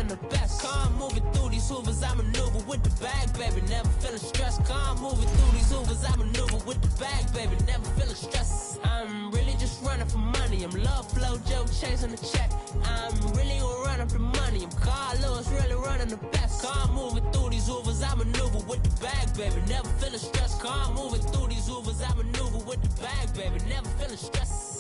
running the best. Come moving through these hoovers, I maneuver with the bag, baby. Never feeling stressed. Come moving through these hoovers, I maneuver with the bag, baby. Never feeling stressed. I'm really just running for money. I'm love flow, Joe chasing the check. I'm really gonna run up the money. I'm Carl Lewis, really running the best. Come moving through these hoovers, I maneuver with the bag, baby. Never feeling stressed. Come moving through these hoovers, I maneuver with the bag, baby. Never feeling stressed.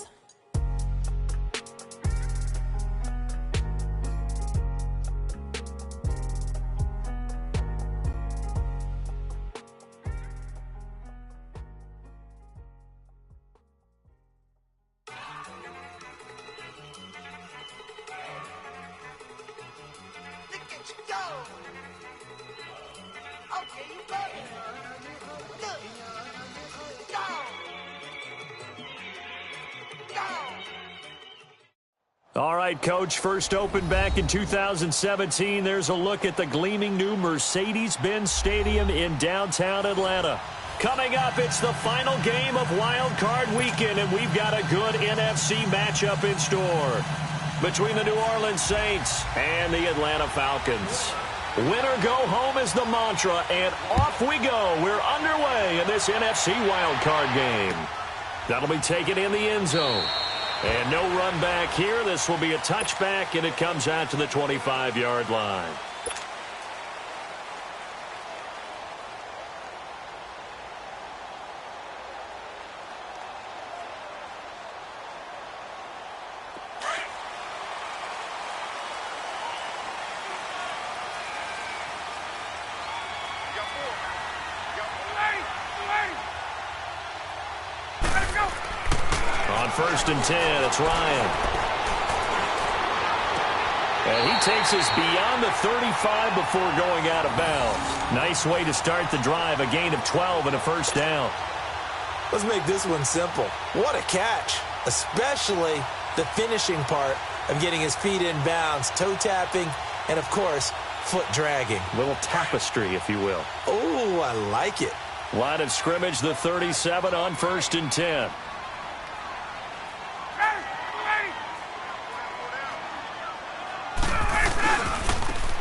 All right, Coach, first opened back in 2017. There's a look at the gleaming new Mercedes-Benz Stadium in downtown Atlanta. Coming up, it's the final game of Wild Card Weekend, and we've got a good NFC matchup in store between the New Orleans Saints and the Atlanta Falcons. Win or go home is the mantra, and off we go. We're underway in this NFC Wild Card game. That'll be taken in the end zone. And no run back here. This will be a touchback, and it comes out to the 25-yard line. First and 10, it's Ryan. And he takes us beyond the 35 before going out of bounds. Nice way to start the drive, a gain of 12 and a first down. Let's make this one simple. What a catch, especially the finishing part of getting his feet in bounds, toe tapping, and, of course, foot dragging. A little tapestry, if you will. Oh, I like it. Line of scrimmage, the 37 on first and 10.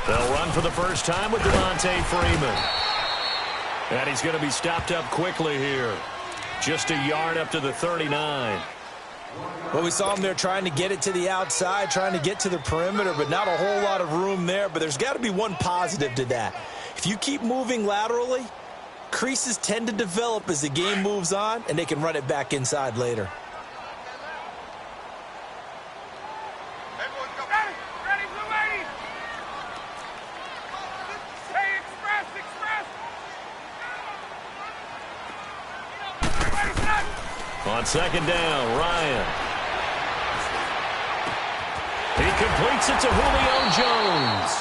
They'll run for the first time with Devontae Freeman. And he's going to be stopped up quickly here. Just a yard up to the 39. Well, we saw him there trying to get it to the outside, trying to get to the perimeter, but not a whole lot of room there. But there's got to be one positive to that. If you keep moving laterally, creases tend to develop as the game moves on, and they can run it back inside later. On second down, Ryan. He completes it to Julio Jones.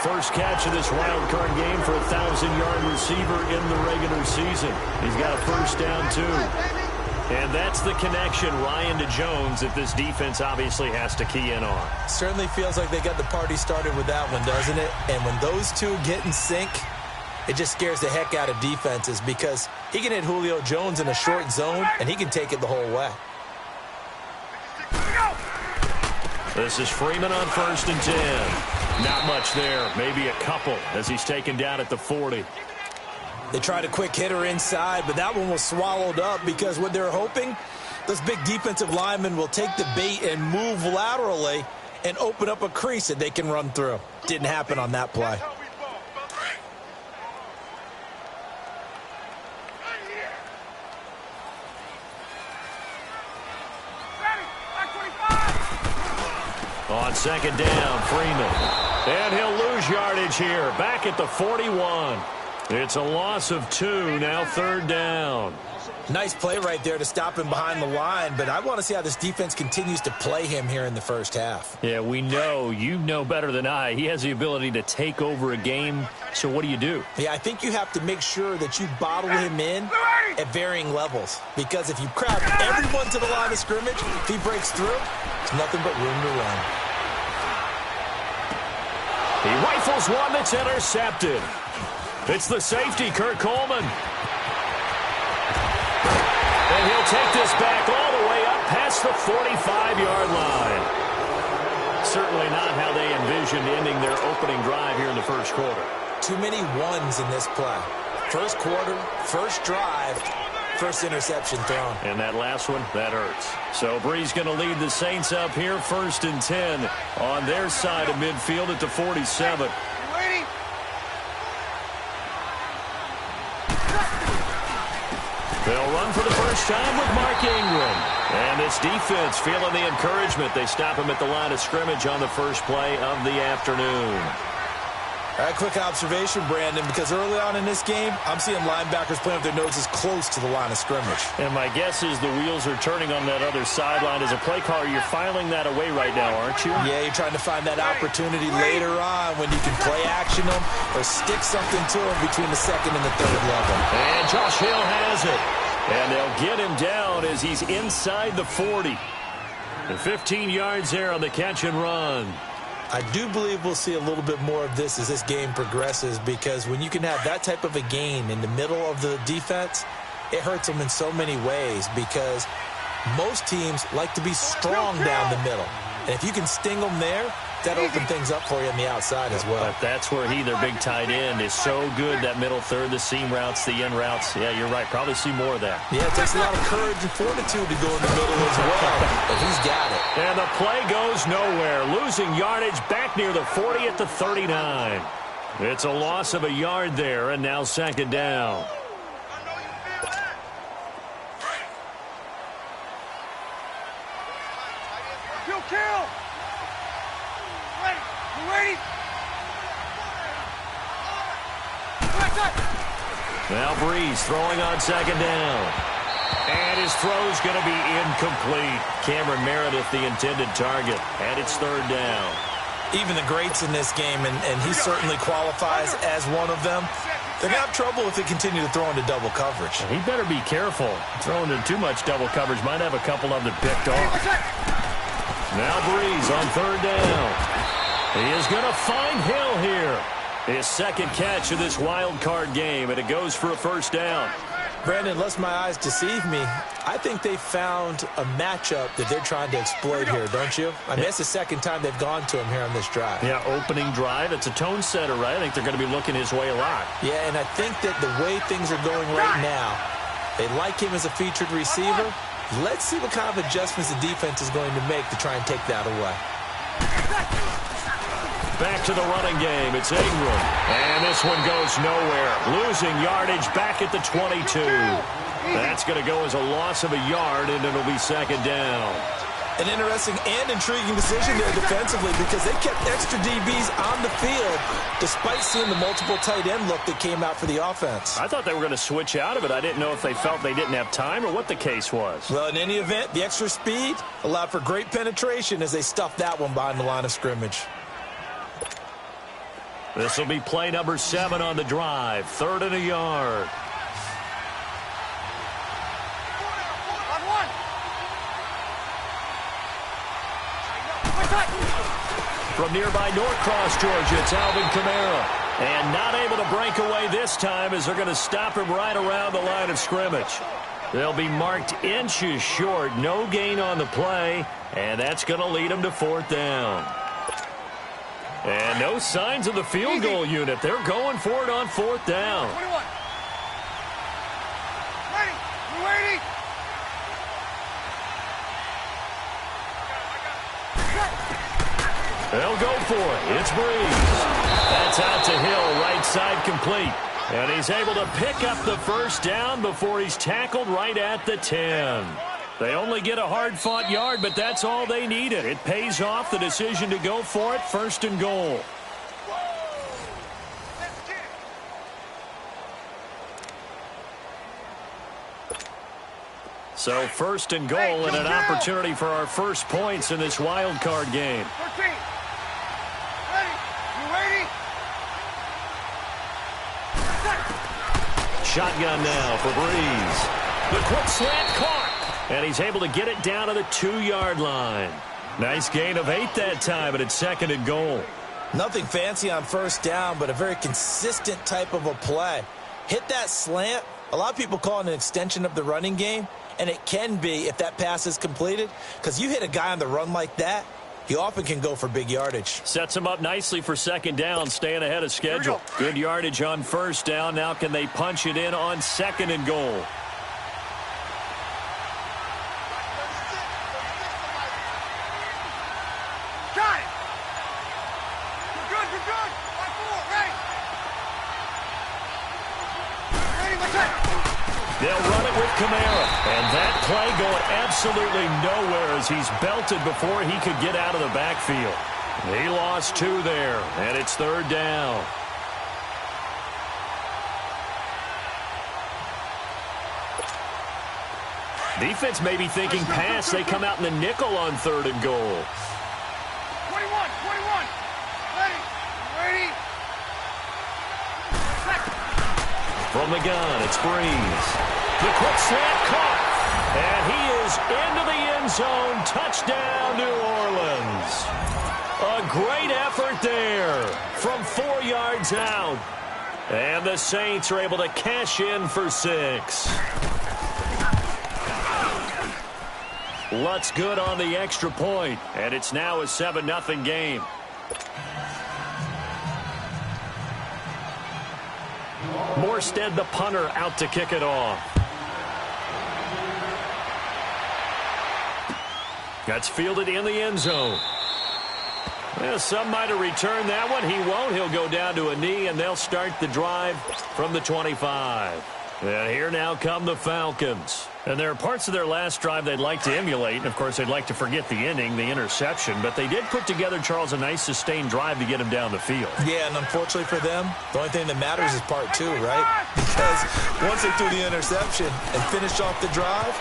First catch of this wild card game for a 1,000-yard receiver in the regular season. He's got a first down, too. And that's the connection, Ryan to Jones, that this defense obviously has to key in on. Certainly feels like they got the party started with that one, doesn't it? And when those two get in sync, it just scares the heck out of defenses because he can hit Julio Jones in a short zone, and he can take it the whole way. This is Freeman on first and 10. Not much there, maybe a couple as he's taken down at the 40. They tried a quick hitter inside, but that one was swallowed up because what they're hoping, those big defensive linemen will take the bait and move laterally and open up a crease that they can run through. Didn't happen on that play. On second down, Freeman. And he'll lose yardage here. Back at the 41. It's a loss of 2, now third down. Nice play right there to stop him behind the line, but I want to see how this defense continues to play him here in the first half. Yeah, we know, you know better than I, he has the ability to take over a game, so what do? Yeah, I think you have to make sure that you bottle him in at varying levels, because if you crowd everyone to the line of scrimmage, if he breaks through, there's nothing but room to run. He rifles one that's intercepted. It's the safety, Kurt Coleman. And he'll take this back all the way up past the 45-yard line. certainly not how they envisioned ending their opening drive here in the first quarter. Too many ones in this play. First quarter, first drive, first interception thrown. And that last one, that hurts. So Bree's going to lead the Saints up here, 1st and 10 on their side of midfield at the 47. They'll run for the first time with Mark Ingram. And this defense feeling the encouragement. They stop him at the line of scrimmage on the first play of the afternoon. All right, quick observation, Brandon, because early on in this game, I'm seeing linebackers playing with their noses close to the line of scrimmage. And my guess is the wheels are turning on that other sideline. As a play caller, you're filing that away right now, aren't you? Yeah, you're trying to find that opportunity later on when you can play action them or stick something to them between the second and the third level. And Josh Hill has it. And they'll get him down as he's inside the 40. And 15 yards there on the catch and run. I do believe we'll see a little bit more of this as this game progresses, because when you can have that type of a gain in the middle of the defense, it hurts them in so many ways, because most teams like to be strong down the middle. And if you can sting them there, that opens things up for you on the outside as well. But that's where their big tight end, is so good, that middle third, the seam routes, the in routes. Yeah, you're right. Probably see more of that. Yeah, it takes a lot of courage and fortitude to go in the middle as well. But he's got it. And the play goes nowhere. Losing yardage back near the 40 at the 39. It's a loss of a yard there, and now 2nd down. Kill! Ready? Now Breeze throwing on 2nd down. And his throw's going to be incomplete. Cameron Meredith, the intended target. And it's 3rd down. Even the greats in this game, and he certainly qualifies as one of them, they're going to have trouble if they continue to throw into double coverage. He better be careful. Throwing into too much double coverage might have a couple of them picked off. Now Breeze on 3rd down. He is going to find Hill here. His 2nd catch of this wild card game, and it goes for a 1st down. Brandon, unless my eyes deceive me, I think they found a matchup that they're trying to exploit here, don't you? I mean, it's the 2nd time they've gone to him here on this drive. Yeah, opening drive. It's a tone setter, right? I think they're going to be looking his way a lot. Yeah, and I think that the way things are going right now, they like him as a featured receiver. Let's see what kind of adjustments the defense is going to make to try and take that away. Back to the running game. It's Ingram. And this one goes nowhere. Losing yardage back at the 22. That's going to go as a loss of a yard, and it'll be 2nd down. An interesting and intriguing decision there defensively, because they kept extra DBs on the field despite seeing the multiple tight end look that came out for the offense. I thought they were going to switch out of it. I didn't know if they felt they didn't have time or what the case was. Well, in any event, the extra speed allowed for great penetration as they stuffed that one behind the line of scrimmage. This will be play number 7 on the drive. 3rd and a yard. From nearby Norcross, Georgia, it's Alvin Kamara. And not able to break away this time, as they're going to stop him right around the line of scrimmage. They'll be marked inches short. No gain on the play. And that's going to lead them to 4th down. And no signs of the field goal unit. They're going for it on 4th down. 21. Ready? They'll go for it. It's Breeze. That's out to Hill, right side complete. And he's able to pick up the 1st down before he's tackled right at the 10. They only get a hard-fought yard, but that's all they needed. It pays off, the decision to go for it, 1st and goal. So 1st and goal, and an opportunity for our first points in this wild card game. 13. Ready? You ready? Shotgun now for Breeze. The quick slant caught. And he's able to get it down to the 2-yard line. Nice gain of 8 that time, and it's 2nd and goal. Nothing fancy on 1st down, but a very consistent type of a play. Hit that slant. A lot of people call it an extension of the running game, and it can be if that pass is completed, because you hit a guy on the run like that, he often can go for big yardage. Sets him up nicely for second down, staying ahead of schedule. Good yardage on first down. Now can they punch it in on second and goal? Got it. You're good. You're good. 5-4. Ready. Ready, my time. They'll run it with Kamara. And that play going absolutely nowhere as he's belted before he could get out of the backfield. He lost 2 there, and it's third down. Defense may be thinking pass. They come out in the nickel on third and goal. 21. Ready. Ready. From the gun, it's Breeze. The quick slant caught. And he is into the end zone. Touchdown, New Orleans. A great effort there from 4 yards out. And the Saints are able to cash in for 6. Lutz good on the extra point. And it's now a 7-0 game. Morstead, the punter, out to kick it off. That's fielded in the end zone. Well, some might have returned that one. He won't. He'll go down to a knee, and they'll start the drive from the 25. And here now come the Falcons. And there are parts of their last drive they'd like to emulate. And, of course, they'd like to forget the inning, the interception. But they did put together, Charles, a nice sustained drive to get him down the field. Yeah, and unfortunately for them, the only thing that matters is part 2, right? Because once they threw the interception and finished off the drive,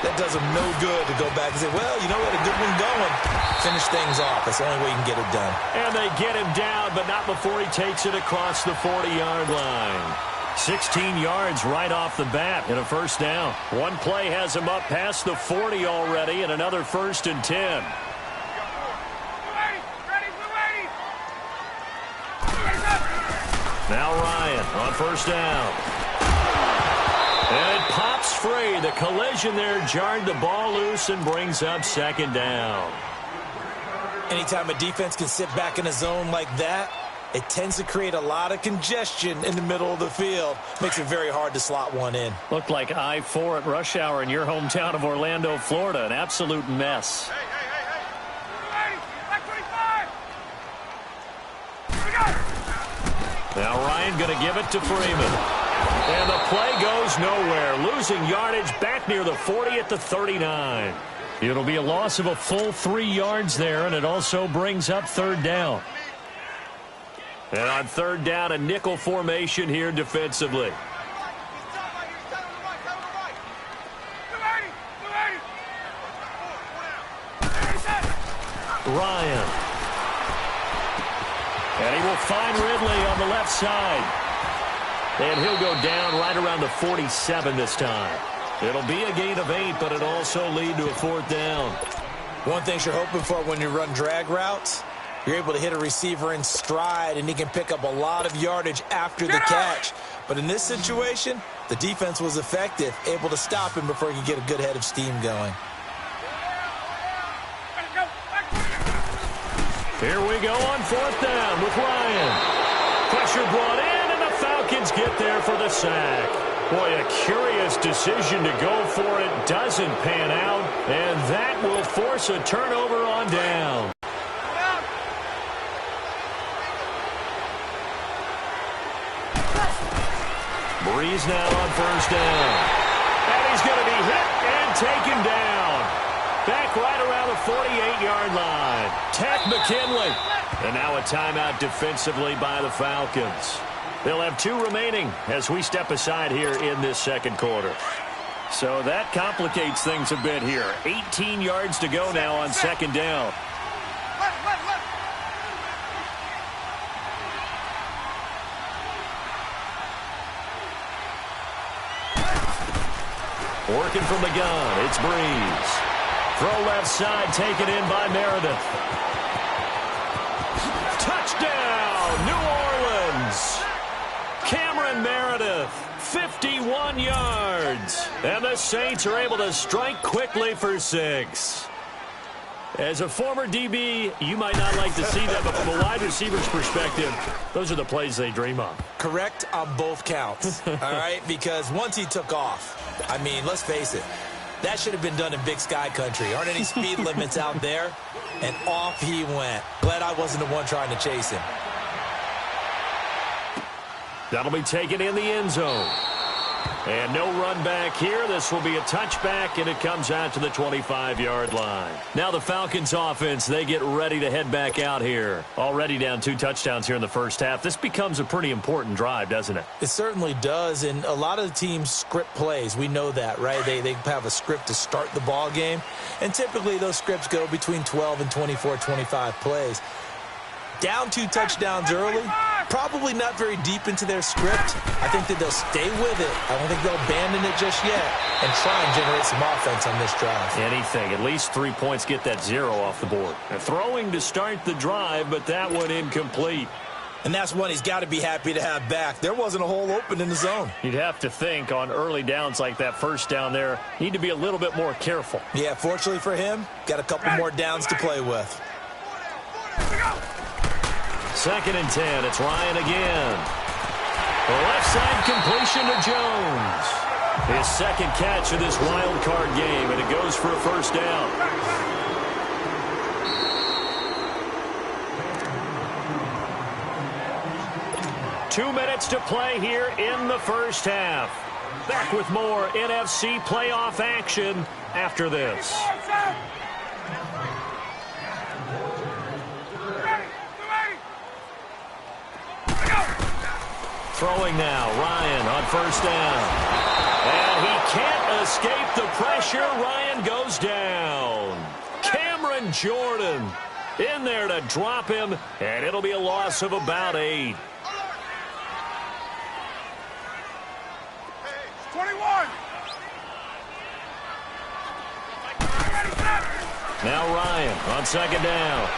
that does them no good to go back and say, well, you know, we had a good one going. Finish things off. That's the only way you can get it done. And they get him down, but not before he takes it across the 40-yard line. 16 yards right off the bat and a first down. One play has him up past the 40 already and another 1st and 10. Now Ryan on first down. And it pops free. The collision there jarred the ball loose and brings up second down. Anytime a defense can sit back in a zone like that, it tends to create a lot of congestion in the middle of the field. Makes it very hard to slot one in. Looked like I-4 at rush hour in your hometown of Orlando, Florida. An absolute mess. Hey. Back 25. Here we go. Now Ryan going to give it to Freeman. And the play goes nowhere. Losing yardage back near the 40 at the 39. It'll be a loss of a full 3 yards there, and it also brings up third down. And on third down, a nickel formation here defensively. Ryan. And he will find Ridley on the left side. And he'll go down right around the 47 this time. It'll be a gain of 8, but it'll also lead to a fourth down. One thing you're hoping for when you run drag routes, you're able to hit a receiver in stride, and he can pick up a lot of yardage after the catch. But in this situation, the defense was effective, able to stop him before he could get a good head of steam going. Here we go on fourth down with Ryan. Pressure brought in, and the Falcons get there for the sack. Boy, a curious decision to go for it. Doesn't pan out, and that will force a turnover on down. Breeze now on first down. And he's going to be hit and taken down. Back right around the 48-yard line. Tack McKinnon. And now a timeout defensively by the Falcons. They'll have 2 remaining as we step aside here in this second quarter. So that complicates things a bit here. 18 yards to go now on second down. Working from the gun, it's Breeze. Throw left side, taken in by Meredith. Touchdown, New Orleans. Cameron Meredith, 51 yards. And the Saints are able to strike quickly for 6. As a former DB, you might not like to see that, but from a wide receiver's perspective, those are the plays they dream of. Correct on both counts, all right? Because once he took off, I mean, let's face it, that should have been done in Big Sky Country. Aren't any speed limits out there? And off he went. Glad I wasn't the one trying to chase him. That'll be taken in the end zone. And no run back here. This will be a touchback, and it comes out to the 25-yard line. Now the Falcons offense, they get ready to head back out here. Already down 2 touchdowns here in the first half. This becomes a pretty important drive, doesn't it? It certainly does, and a lot of the teams script plays. We know that, right? They have a script to start the ball game, and typically those scripts go between 12 and 24, 25 plays. Down 2 touchdowns early, probably not very deep into their script. I think that they'll stay with it. I don't think they'll abandon it just yet and try and generate some offense on this drive. Anything. At least 3 points, get that 0 off the board. Throwing to start the drive, but that one incomplete. And that's one he's got to be happy to have back. There wasn't a hole open in the zone. You'd have to think on early downs like that first down there, need to be a little bit more careful. Yeah, fortunately for him, got a couple more downs to play with. 2nd and 10. It's Ryan again. The left side completion to Jones. His 2nd catch of this wild card game, and it goes for a first down. Two minutes to play here in the first half. Back with more NFC playoff action after this. Throwing now, Ryan on first down. And he can't escape the pressure. Ryan goes down. Cameron Jordan in there to drop him, and it'll be a loss of about 8. 21. Now Ryan on 2nd down.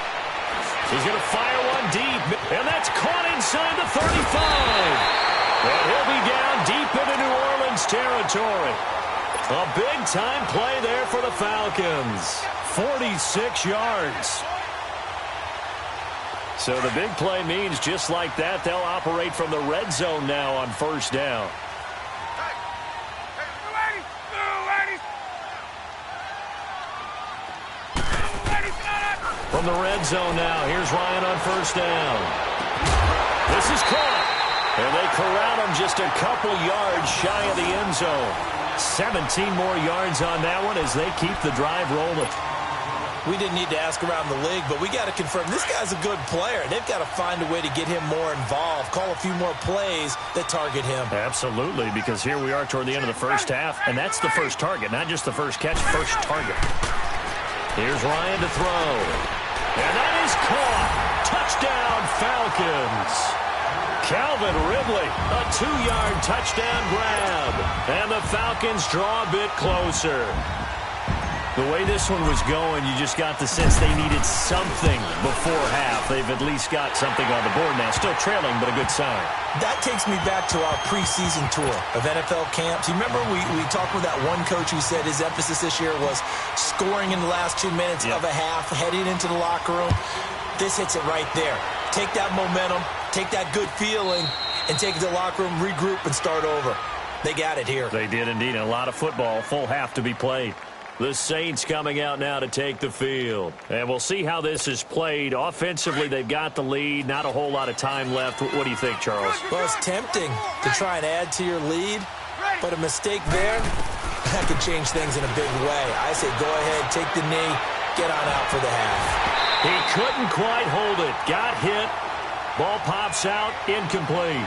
He's going to fire one deep, and that's caught inside the 35. And he'll be down deep into New Orleans territory. A big-time play there for the Falcons. 46 yards. So the big play means just like that, they'll operate from the red zone now on first down. From the red zone now, here's Ryan on first down. This is caught. And they corral him just a couple yards shy of the end zone. 17 more yards on that one as they keep the drive rolling. We didn't need to ask around the league, but we got to confirm this guy's a good player. They've got to find a way to get him more involved, call a few more plays that target him. Absolutely, because here we are toward the end of the first half, and that's the first target, not just the first catch, first target. Here's Ryan to throw. And that is caught. Touchdown, Falcons. Calvin Ridley, a 2-yard touchdown grab. And the Falcons draw a bit closer. The way this one was going, you just got the sense they needed something before half. They've at least got something on the board now. Still trailing, but a good sign. That takes me back to our preseason tour of NFL camps. You remember we talked with that one coach who said his emphasis this year was scoring in the last 2 minutes of a half, heading into the locker room. This hits it right there. Take that momentum, take that good feeling, and take it to the locker room, regroup, and start over. They got it here. They did indeed. A lot of football, full half to be played. The Saints coming out now to take the field. And we'll see how this is played. Offensively, they've got the lead. Not a whole lot of time left. What do you think, Charles? Well, it's tempting to try and add to your lead, but a mistake there, that could change things in a big way. I say go ahead, take the knee, get on out for the half. He couldn't quite hold it. Got hit. Ball pops out. Incomplete.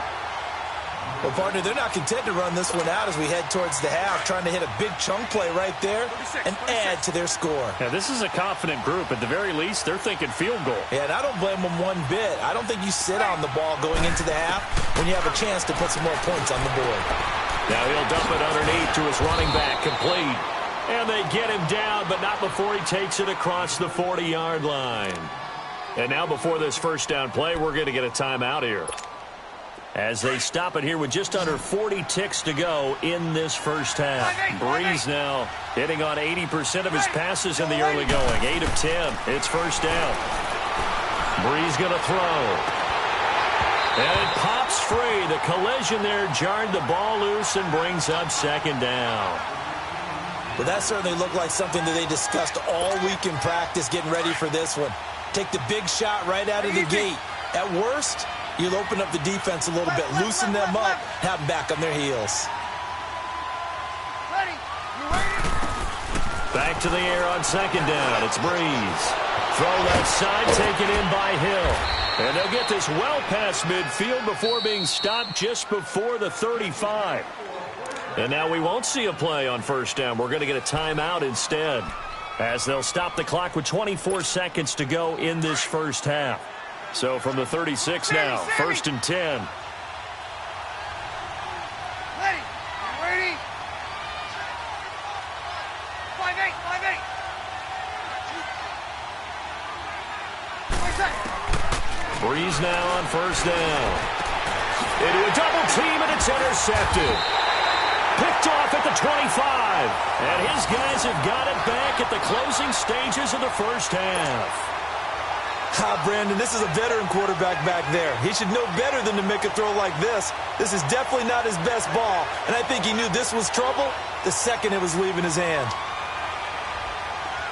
Well, partner, they're not content to run this one out as we head towards the half, trying to hit a big chunk play right there and add to their score. Yeah, this is a confident group. At the very least, they're thinking field goal. Yeah, and I don't blame them one bit. I don't think you sit on the ball going into the half when you have a chance to put some more points on the board. Now he'll dump it underneath to his running back, complete. And they get him down, but not before he takes it across the 40-yard line. And now before this first down play, we're going to get a timeout here. as they stop it here with just under 40 ticks to go in this first half. Breeze now hitting on 80% of his passes in the early going. 8 of 10. It's first down. Breeze going to throw. And it pops free. The collision there jarred the ball loose and brings up second down. Well, that certainly looked like something that they discussed all week in practice getting ready for this one. Take the big shot right out of the gate. At worst, you'll open up the defense a little bit, loosen them up, have them back on their heels. Back to the air on second down. It's Breeze. Throw left side, taken in by Hill. And they'll get this well past midfield before being stopped just before the 35. And now we won't see a play on first down. We're going to get a timeout instead, as they'll stop the clock with 24 seconds to go in this first half. So from the 36 now, first and 10. Ready. 5-8. Breeze now on first down. Into a double team, and it's intercepted. Picked off at the 25. And his guys have got it back at the closing stages of the first half. Brandon, this is a veteran quarterback back there. He should know better than to make a throw like this. This is definitely not his best ball, and I think he knew this was trouble the second it was leaving his hand.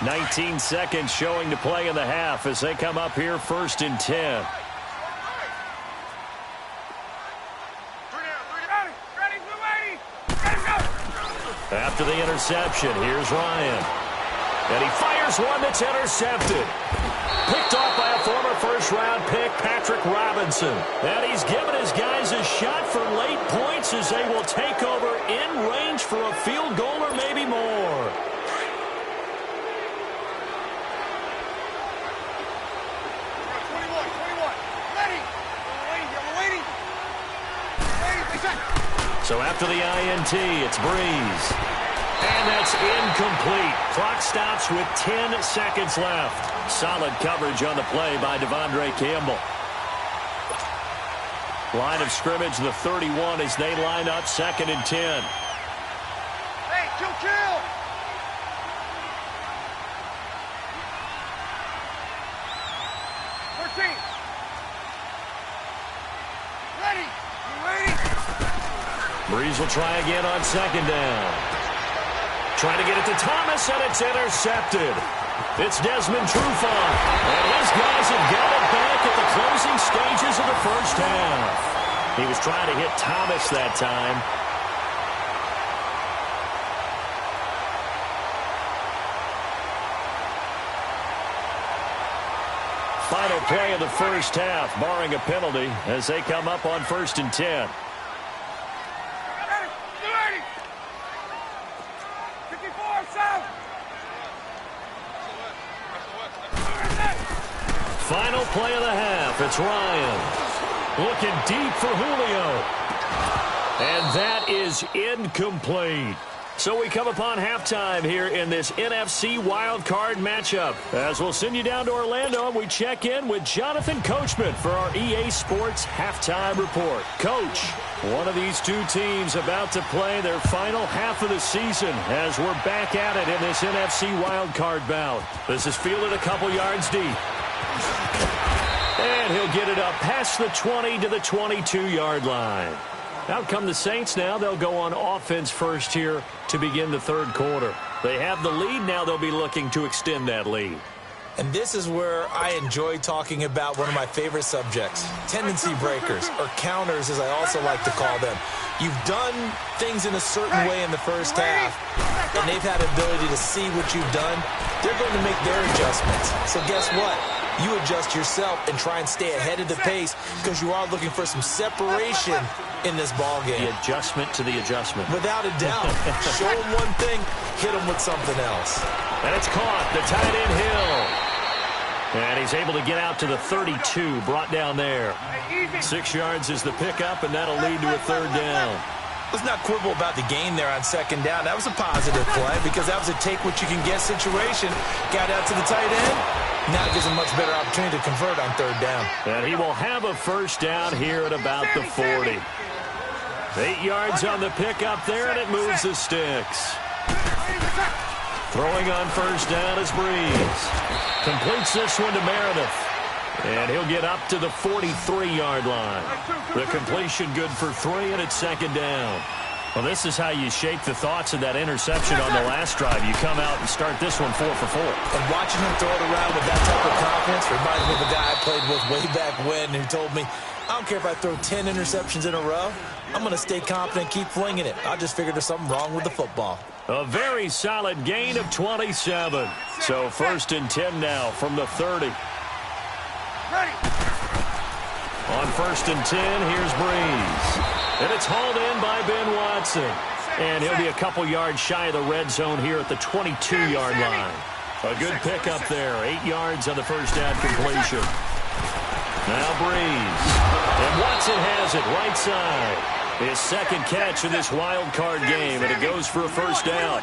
19 seconds showing to play in the half as they come up here first and 10. After the interception, here's Ryan. And he fires one that's intercepted. Picked off by a former first-round pick, Patrick Robinson. And he's given his guys a shot for late points as they will take over in range for a field goal or maybe more. So after the INT, it's Breeze. And that's incomplete. Clock stops with 10 seconds left. Solid coverage on the play by Devondre Campbell. Line of scrimmage, the 31, as they line up second and 10. Hey, chill. 14. Ready. Breeze will try again on second down. Trying to get it to Thomas, and it's intercepted. It's Desmond Trufant, and his guys have got it back at the closing stages of the first half. He was trying to hit Thomas that time. Final play of the first half, barring a penalty, as they come up on first and 10. Final play of the half. It's Ryan looking deep for Julio. And that is incomplete. So we come upon halftime here in this NFC Wild Card matchup. As we'll send you down to Orlando, and we check in with Jonathan Coachman for our EA Sports Halftime Report. Coach, one of these two teams about to play their final half of the season as we're back at it in this NFC Wild Card bout. This is fielded a couple yards deep. And he'll get it up past the 20 to the 22-yard line. Out come the Saints now. They'll go on offense first here to begin the third quarter. They have the lead. Now they'll be looking to extend that lead. And this is where I enjoy talking about one of my favorite subjects, tendency breakers, or counters as I also like to call them. You've done things in a certain way in the first half, and they've had the ability to see what you've done. They're going to make their adjustments. So guess what? You adjust yourself and try and stay ahead of the pace because you are looking for some separation in this ball game. The adjustment to the adjustment. Without a doubt. Show them one thing, hit them with something else. And it's caught. The tight end Hill. And he's able to get out to the 32, brought down there. 6 yards is the pickup, and that'll lead to a third down. Let's not quibble about the gain there on second down. That was a positive play because that was a take-what-you-can-get situation. Got out to the tight end, Now it gives him much better opportunity to convert on third down. And he will have a first down here at about the 40. 8 yards on the pickup there, and it moves the sticks. Throwing on first down is Breeze. Completes this one to Meredith. And he'll get up to the 43-yard line. The completion good for 3, and it's second down. Well, this is how you shape the thoughts of that interception on the last drive. You come out and start this one 4 for 4. And watching him throw it around with that type of confidence reminds me of a guy I played with way back when who told me, I don't care if I throw 10 interceptions in a row. I'm going to stay confident and keep flinging it. I just figured there's something wrong with the football. A very solid gain of 27. So first and 10 now from the 30. Ready. On first and 10, here's Breeze. And it's hauled in by Ben Watson. And he'll be a couple yards shy of the red zone here at the 22-yard line. A good pickup there. 8 yards on the first down completion. Now Breeze. And Watson has it right side. His second catch of this wild card game, and it goes for a first down.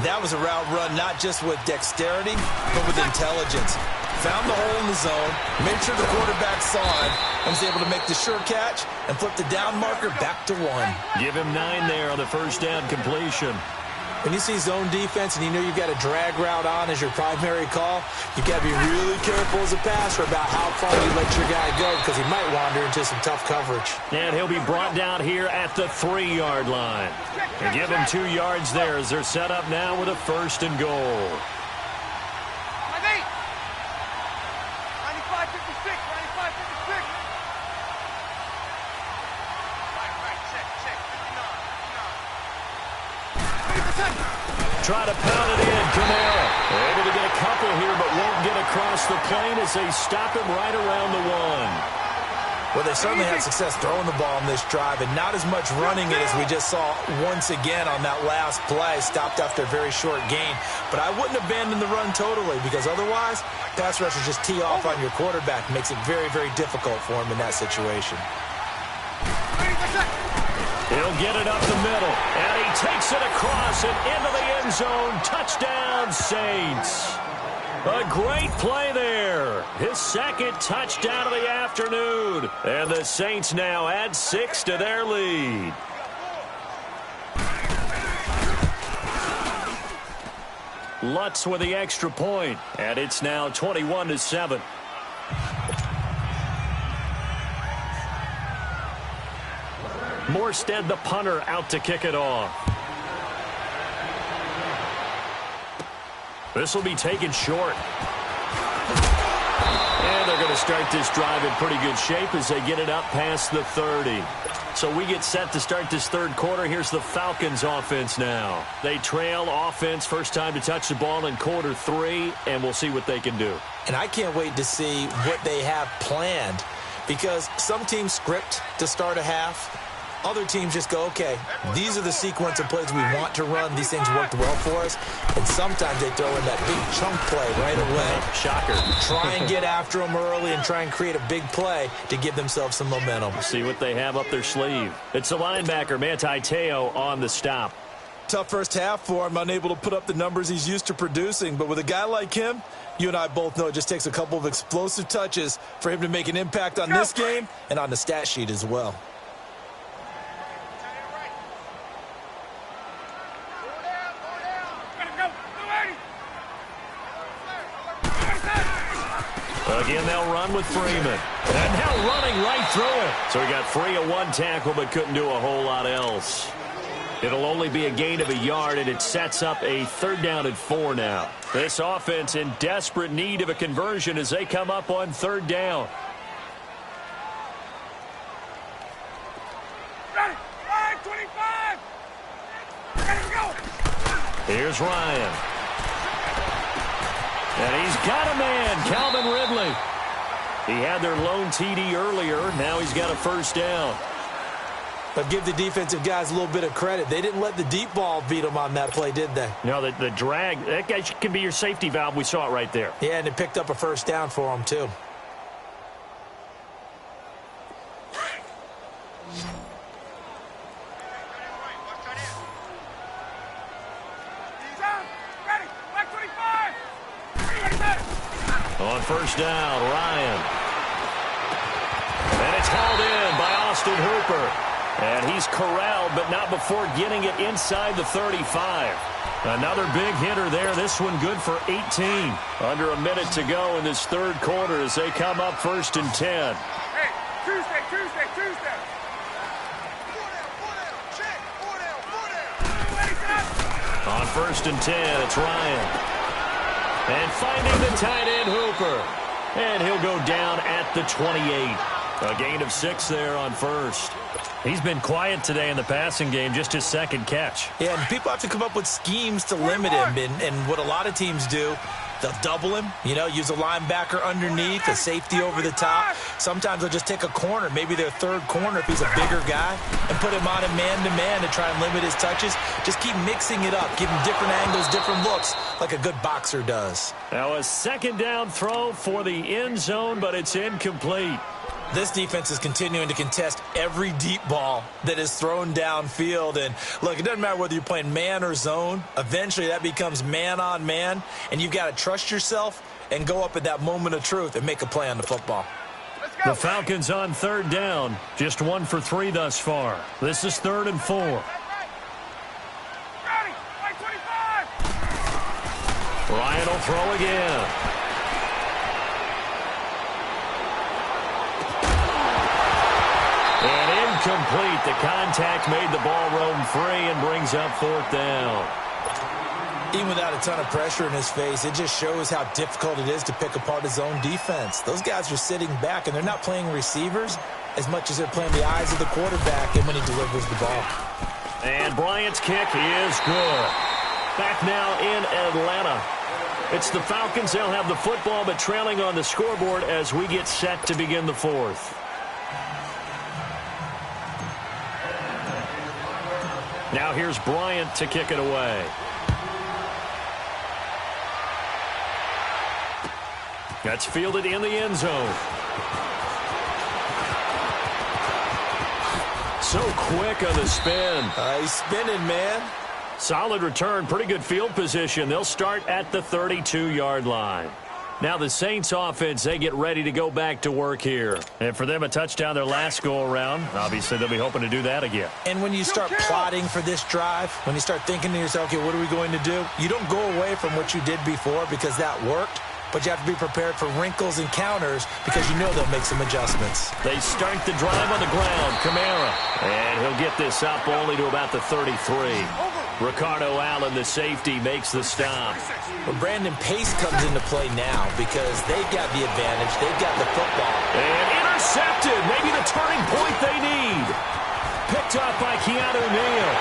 That was a route run not just with dexterity, but with intelligence. Found the hole in the zone, made sure the quarterback saw him, and was able to make the sure catch and flip the down marker back to 1. Give him 9 there on the first down completion. When you see zone defense and you know you've got a drag route on as your primary call, you've got to be really careful as a passer about how far you let your guy go because he might wander into some tough coverage. And he'll be brought down here at the 3-yard line. And give him 2 yards there as they're set up now with a first and goal. 95-56, 95-56. Try to pound it in. Kamara able to get a couple here, but won't get across the plane as they stop him right around the 1. Well, they certainly had success throwing the ball on this drive, and not as much running it as we just saw once again on that last play. Stopped after a very short gain. But I wouldn't abandon the run totally, because otherwise, pass rushers just tee off on your quarterback. Makes it very, very difficult for him in that situation. He'll get it up the middle, and he takes it across and into the end zone. Touchdown, Saints. A great play there. His second touchdown of the afternoon. And the Saints now add 6 to their lead. Lutz with the extra point, and it's now 21-7. Morstead, the punter, out to kick it off. This will be taken short. And they're going to start this drive in pretty good shape as they get it up past the 30. So we get set to start this third quarter. Here's the Falcons offense now. They trail offense, first time to touch the ball in quarter 3, and we'll see what they can do. And I can't wait to see what they have planned, because some teams script to start a half. Other teams just go, okay, these are the sequence of plays we want to run. These things worked well for us. And sometimes they throw in that big chunk play right away. Shocker. Try and get after them early and try and create a big play to give themselves some momentum. See what they have up their sleeve. It's the linebacker, Manti Te'o, on the stop. Tough first half for him, unable to put up the numbers he's used to producing. But with a guy like him, you and I both know it just takes a couple of explosive touches for him to make an impact on this game and on the stat sheet as well. Again, they'll run with Freeman. And now running right through it. So he got free of 1 tackle, but couldn't do a whole lot else. It'll only be a gain of a yard, and it sets up a 3rd down and 4 now. This offense in desperate need of a conversion as they come up on 3rd down. Ready. 5-25. Ready to go. Here's Ryan. And he's got a man, Calvin Ridley. He had their lone TD earlier. Now he's got a first down. But give the defensive guys a little bit of credit. They didn't let the deep ball beat them on that play, did they? No, the drag, that guy can be your safety valve. We saw it right there. Yeah, and it picked up a first down for them, too. On first down, Ryan. And it's hauled in by Austin Hooper. And he's corralled, but not before getting it inside the 35. Another big hitter there. This one good for 18. Under a minute to go in this third quarter as they come up 1st and 10. Hey, Tuesday. On 1st and 10, it's Ryan. And finding the tight end, Hooper. And he'll go down at the 28. A gain of 6 there on first. He's been quiet today in the passing game, just his second catch. Yeah, and people have to come up with schemes to limit him. And what a lot of teams do, they'll double him, use a linebacker underneath, a safety over the top. Sometimes they'll just take a corner, maybe their third corner if he's a bigger guy, and put him on a man-to-man to try and limit his touches. Just keep mixing it up, give him different angles, different looks, like a good boxer does. Now a second down throw for the end zone, but it's incomplete. This defense is continuing to contest every deep ball that is thrown downfield. And, look, it doesn't matter whether you're playing man or zone. Eventually, that becomes man-on-man, and you've got to trust yourself and go up at that moment of truth and make a play on the football. The Falcons on third down. Just 1 for 3 thus far. This is 3rd and 4. Ryan will throw again. And incomplete. The contact made the ball roam free and brings up 4th down. Even without a ton of pressure in his face, it just shows how difficult it is to pick apart his own defense. Those guys are sitting back, and they're not playing receivers as much as they're playing the eyes of the quarterback and when he delivers the ball. And Bryant's kick is good. Back now in Atlanta. It's the Falcons. They'll have the football, but trailing on the scoreboard as we get set to begin the 4th. Now here's Bryant to kick it away. That's fielded in the end zone. So quick on the spin. He's spinning, man. Solid return, pretty good field position. They'll start at the 32-yard line. Now the Saints offense, they get ready to go back to work here. And for them, a touchdown their last go-around. Obviously, they'll be hoping to do that again. And when you start plotting for this drive, when you start thinking to yourself, okay, what are we going to do? You don't go away from what you did before because that worked. But you have to be prepared for wrinkles and counters because you know they'll make some adjustments. They start the drive on the ground. Kamara. And he'll get this up only to about the 33. Ricardo Allen, the safety, makes the stop. But Brandon Pace comes into play now because they've got the advantage. They've got the football. And intercepted. Maybe the turning point they need. Picked up by Keanu Neal.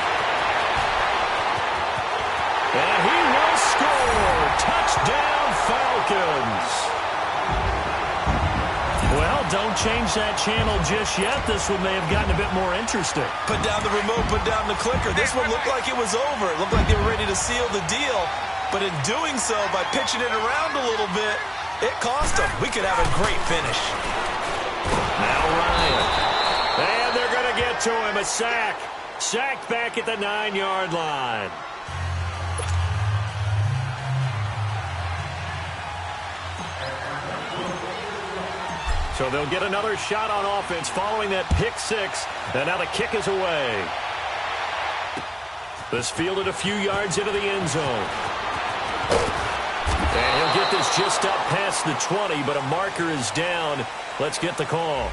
And he will score. Touchdown, Falcons. Well, don't change that channel just yet. This one may have gotten a bit more interesting. Put down the remote, put down the clicker. This one looked like it was over. It looked like they were ready to seal the deal. But in doing so, by pitching it around a little bit, it cost them. We could have a great finish. Now Ryan. And they're going to get to him. A sack. Sacked back at the 9-yard line. So they'll get another shot on offense following that pick 6. And now the kick is away. This fielded a few yards into the end zone. And he'll get this just up past the 20, but a marker is down. Let's get the call.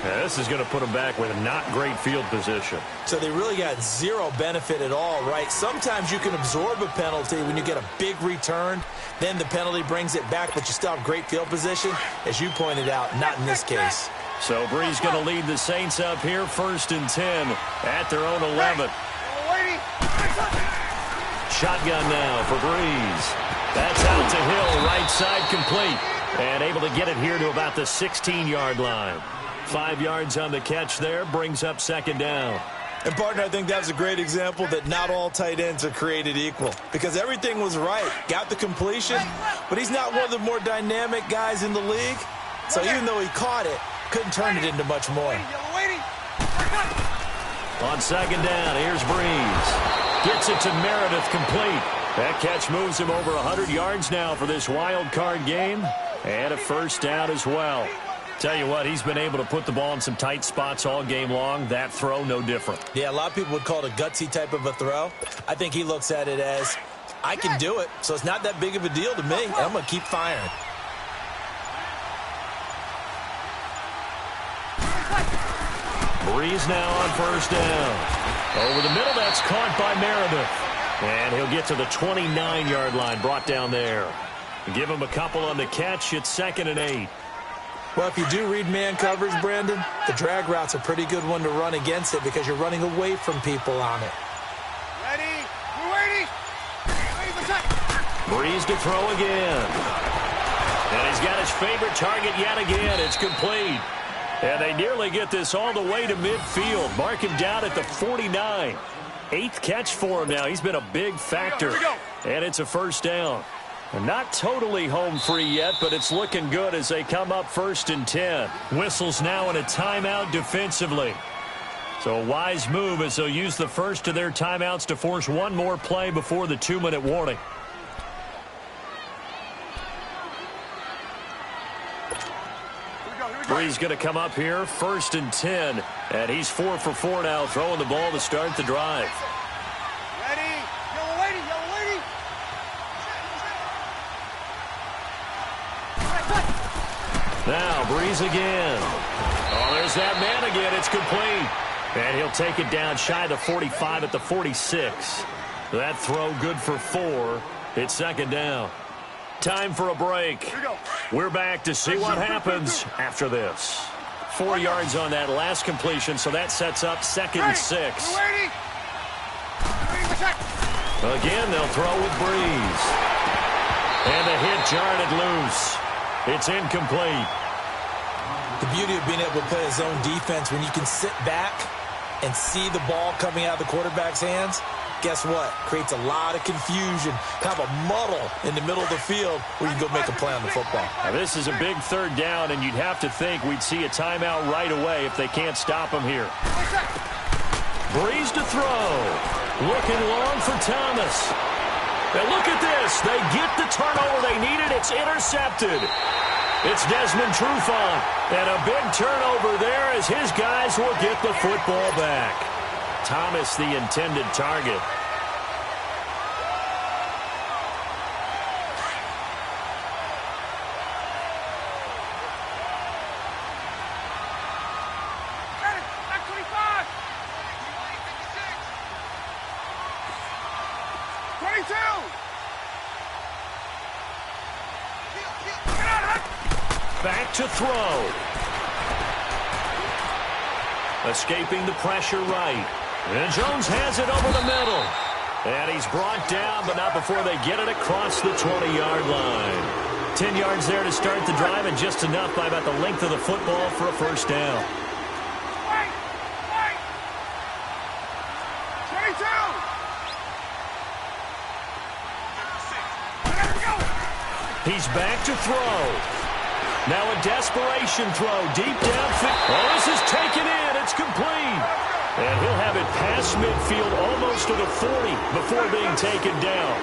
Yeah, this is going to put them back with a not great field position. So they really got zero benefit at all, right? Sometimes you can absorb a penalty when you get a big return. Then the penalty brings it back, but you still have great field position. As you pointed out, not in this case. So Brees going to lead the Saints up here, 1st and 10 at their own 11. Shotgun now for Brees. That's out to Hill, right side complete. And able to get it here to about the 16-yard line. 5 yards on the catch there, brings up 2nd down. And, partner, I think that was a great example that not all tight ends are created equal. Because everything was right. Got the completion, but he's not one of the more dynamic guys in the league. So even though he caught it, couldn't turn it into much more. On 2nd down, here's Brees. Gets it to Meredith complete. That catch moves him over 100 yards now for this wild card game. And a first down as well. Tell you what, he's been able to put the ball in some tight spots all game long. That throw, no different. Yeah, a lot of people would call it a gutsy type of a throw. I think he looks at it as, I can do it, so it's not that big of a deal to me. I'm going to keep firing. Breeze now on first down. Over the middle, that's caught by Meredith. And he'll get to the 29-yard line, brought down there. Give him a couple on the catch. It's 2nd and 8. Well, if you do read man coverage, Brandon, the drag route's a pretty good one to run against it because you're running away from people on it. Ready? We're waiting. Breeze to throw again. And he's got his favorite target yet again. It's complete. And they nearly get this all the way to midfield. Mark him down at the 49. 8th catch for him now. He's been a big factor. Here we go. And it's a first down. Not totally home free yet, but it's looking good as they come up 1st and 10. Whistles now in a timeout defensively. So a wise move as they'll use the first of their timeouts to force one more play before the 2-minute warning. Breeze going to come up here, 1st and 10. And he's 4 for 4 now, throwing the ball to start the drive. Ready? Yellow lady, yellow lady. Now, Breeze again. Oh, there's that man again. It's complete. And he'll take it down shy of the 45 at the 46. That throw good for 4. It's 2nd down. Time for a break. We're back to see what happens after this. 4 yards on that last completion, so that sets up 2nd and 6. Again, they'll throw with Breeze. And the hit jarred it loose. It's incomplete. The beauty of being able to play a zone defense when you can sit back and see the ball coming out of the quarterback's hands, guess what? Creates a lot of confusion, kind of a muddle in the middle of the field where you can go make a play on the football. Now, this is a big 3rd down, and you'd have to think we'd see a timeout right away if they can't stop him here. Breeze to throw. Looking long for Thomas. And look at this. They get the turnover they needed. It's intercepted. It's Desmond Trufant. And a big turnover there as his guys will get the football back. Thomas, the intended target. Back to throw. Escaping the pressure right. And Jones has it over the middle. And he's brought down, but not before they get it across the 20-yard line. 10 yards there to start the drive, and just enough by about the length of the football for a first down. He's back to throw. Now a desperation throw deep downfield. Oh, this is taken in. It's complete. And he'll have it past midfield almost to the 40 before being taken down.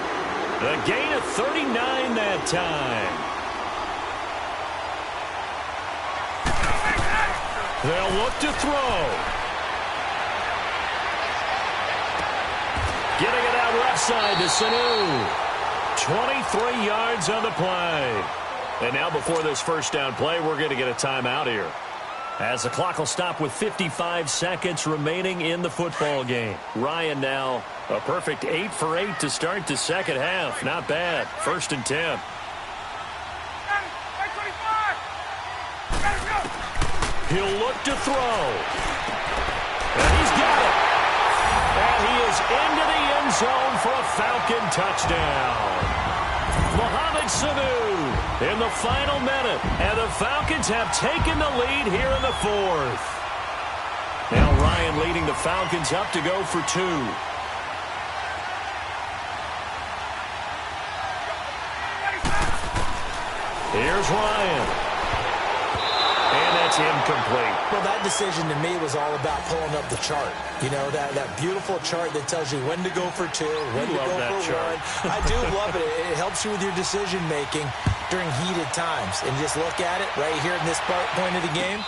A gain of 39 that time. They'll look to throw. Getting it out left side to Sanu. 23 yards on the play. And now before this first down play, we're going to get a timeout here, as the clock will stop with 55 seconds remaining in the football game. Ryan now a perfect 8 for 8 to start the second half. Not bad. 1st and 10. He'll look to throw. And he's got it. And he is into the end zone for a Falcon touchdown. Mohamed Sanu in the final minute, and the Falcons have taken the lead here in the 4th. Now Ryan leading the Falcons up to go for 2. Here's Ryan. And that's It's incomplete. Well, that decision to me was all about pulling up the chart. You know, that beautiful chart that tells you when to go for 2, when to go for 1. I do love it. It helps you with your decision-making during heated times. And just look at it right here in this point of the game.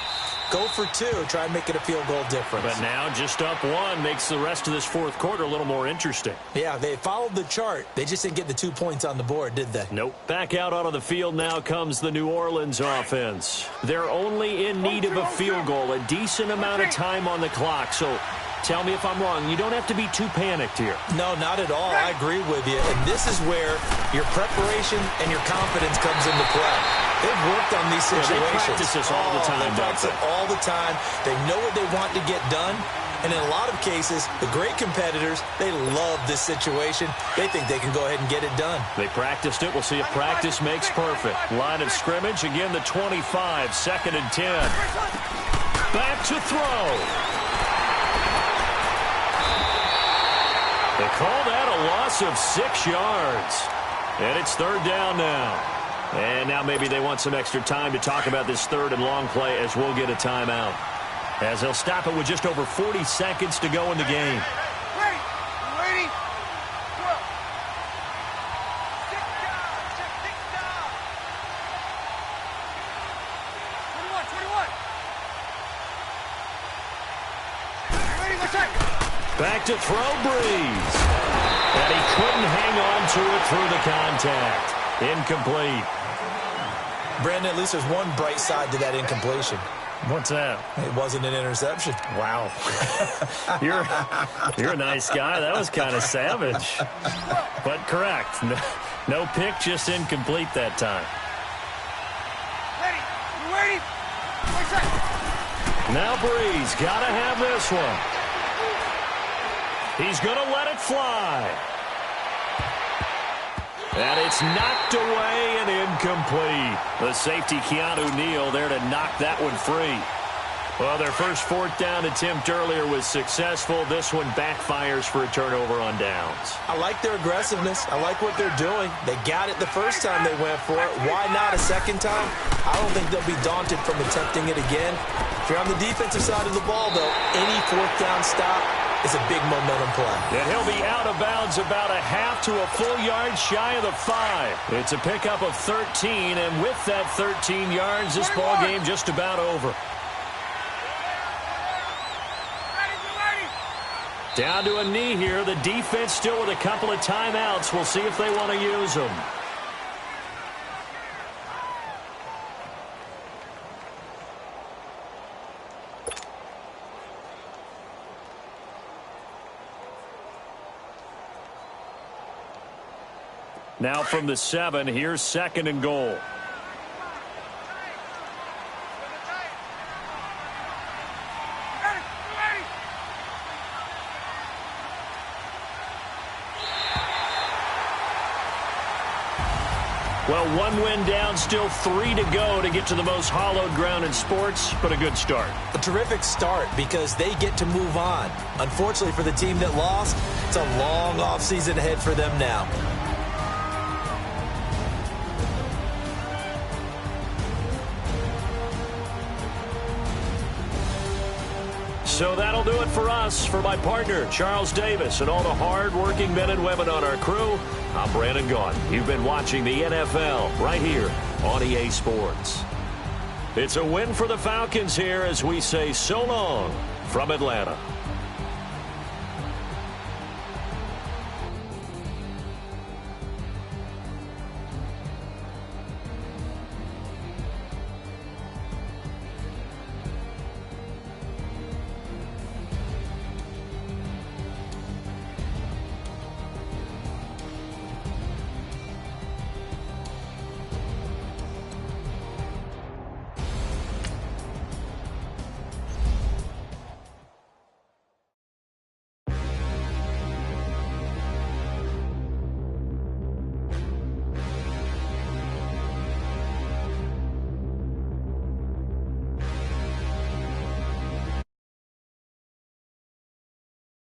Go for 2. Try and make it a field goal difference. But now just up 1 makes the rest of this fourth quarter a little more interesting. Yeah, they followed the chart. They just didn't get the 2 points on the board, did they? Nope. Back out onto the field now comes the New Orleans offense. They're only in need of a field goal, a decent amount of time on the clock. So tell me if I'm wrong. You don't have to be too panicked here. No, not at all. I agree with you. And this is where your preparation and your confidence comes into play. They've worked on these situations. They practice this all the time. They practice it all the time. They know what they want to get done. And in a lot of cases, the great competitors, they love this situation. They think they can go ahead and get it done. They practiced it. We'll see if practice makes perfect. Line of scrimmage, again the 25, 2nd and 10. Back to throw. They call that a loss of 6 yards. And it's 3rd down now. And now maybe they want some extra time to talk about this 3rd and long play as we'll get a timeout. As they'll stop it with just over 40 seconds to go in the game. Ready? Ready? Go. 6 down. 21. Ready, let's check. Back to throw, Breeze. And he couldn't hang on to it through the contact. Incomplete. Brandon, at least there's one bright side to that incompletion. What's that? It wasn't an interception. Wow. You're a nice guy. That was kind of savage. But correct. No pick, just incomplete that time. Ready? You ready? Wait a second. Now Breeze, gotta have this one. He's gonna let it fly. And it's knocked away and incomplete. The safety, Keanu Neal, there to knock that one free. Well, their first 4th down attempt earlier was successful. This one backfires for a turnover on downs. I like their aggressiveness. I like what they're doing. They got it the first time they went for it. Why not a second time? I don't think they'll be daunted from attempting it again. If you're on the defensive side of the ball, though, any 4th down stop is a big momentum play. And he'll be out of bounds about a half to a full yard shy of the 5. It's a pickup of 13, and with that 13 yards, this ball game just about over. Down to a knee here. The defense still with a couple of timeouts. We'll see if they want to use them. Now from the 7, here's 2nd and goal. Well, 1 win down, still 3 to go to get to the most hallowed ground in sports, but a good start. A terrific start because they get to move on. Unfortunately for the team that lost, it's a long offseason ahead for them now. So that'll do it for us. For my partner, Charles Davis, and all the hard-working men and women on our crew, I'm Brandon Gaughan. You've been watching the NFL right here on EA Sports. It's a win for the Falcons here as we say so long from Atlanta.